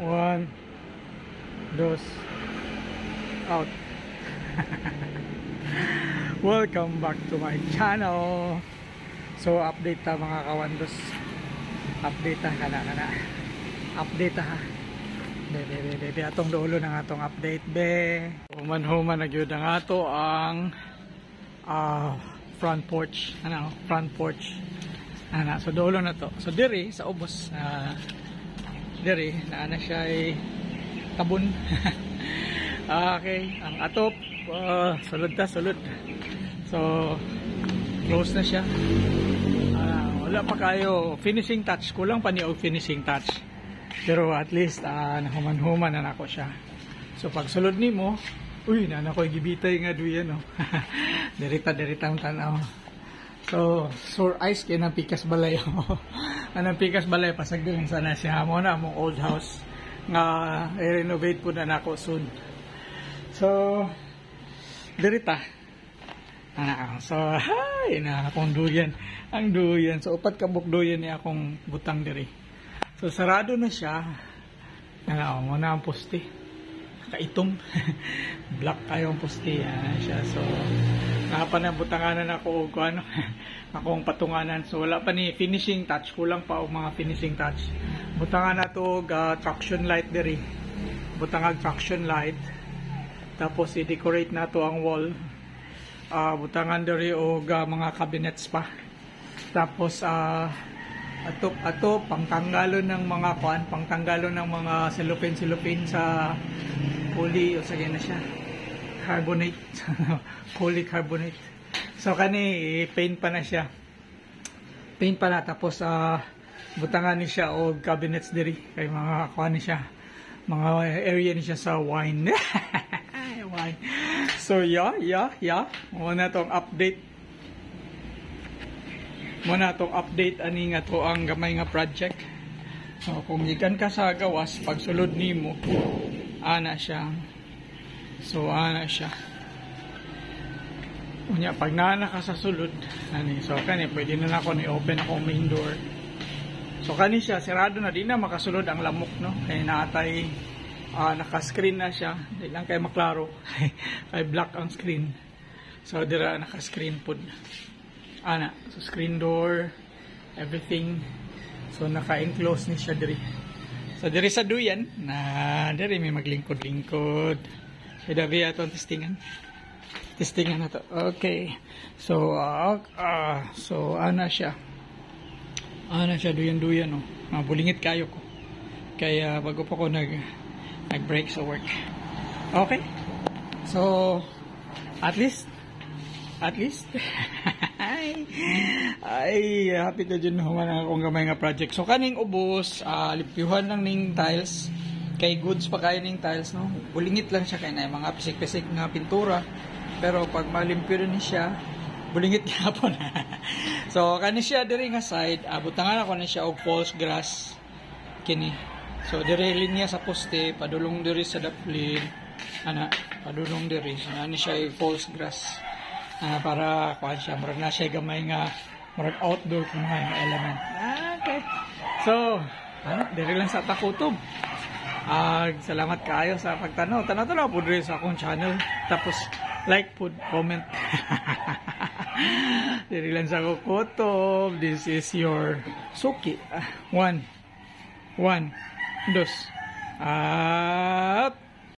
One, dos, out. Welcome back to my channel. So update ta mga kawandos. Update ta kana. Update ta ha. Be atong dulo ng atong update be. Human nagyud ang ato ang front porch. Front porch. So dulo na to. So diri sa ubos diri na siya ay tabon. Okay, ang atop sulod. So close na siya. Wala pa kayo finishing touch, kulang pa ni og finishing touch. Pero at least nahuman-human na nako siya. So pag sulod nimo, uy na nako gibitay nga duyan no. Dirita ang tanaw. So sore eyes kay nang pikas balay. Anang pikas balay pasagdon sana siya mo na among old house nga i-renovate po na nako soon. So dirita so hay na akong duyan, ang duyan. So upat ka buk duyan ni akong butang diri. So sarado na siya. Mo na ang poste kaitom. Black kayo ang poste siya. So napanambutanganan ako og ano akong patunganan. So wala pa ni finishing touch, kulang pa og mga finishing touch. Butangan na to traction light diri. Butangag traction light. Tapos i-decorate na to ang wall. Butangan diri og mga cabinets pa. Tapos ato pangtanggalon ng mga pangtanggalon ng mga cellophane sa poly o sa na siya. Carbonate. Polycarbonate. So kani paint pa na siya. Paint pa na tapos butangan ni siya og cabinets diri kay mga kuan ni siya. Mga area ni siya sa wine. Wine. So yeah. Muna tong update ani nga to ang gamay nga project. So kung gikan ka sa gawas pagsulod nimo ana siya. So ana siya. Unya pag naana ka sa sulod ani so kani pwede na nako ni open ako main door. So kani siya sirado na di na makasulod ang lamok no kay naatay naka-screen na siya. Di lang kay maklaro. Kay black ang screen. So dira naka-screen pod. Ana, so screen door, everything. So naka-enclose ni siya diri. So diri sa duyan na diri may maglingkod-lingkod. Kaya dabi atong testingan. Testingan na to. Okay. So so ana siya. Ana siya duyan-duyan no. Bulingit kayo ko. Kaya bago pa ko nag-break sa work. Okay. So at least ay happy to dyan naman akong gamay nga project. So kaning ubos limpyuhan lang ning tiles kay goods pa kayo ning tiles no. Bulingit lang siya kay na mga pisik-pisik nga pintura. Pero pag malimpyo ni siya bulingit gyapon. So kani siya diri nga side butangan ako na siya og false grass kini. So diri linya sa poste padulong diri sa daplin padulong diri so ani siya false grass para kuan siya murag na siya gamay nga murag outdoor kung mga element. Okay. So diri lang sa takutob. Salamat kaayo sa pagtanaw. Tanaw po diri sa akong channel. Tapos like po, comment. Diri lang sa kutob. This is your Suki. One. Dos.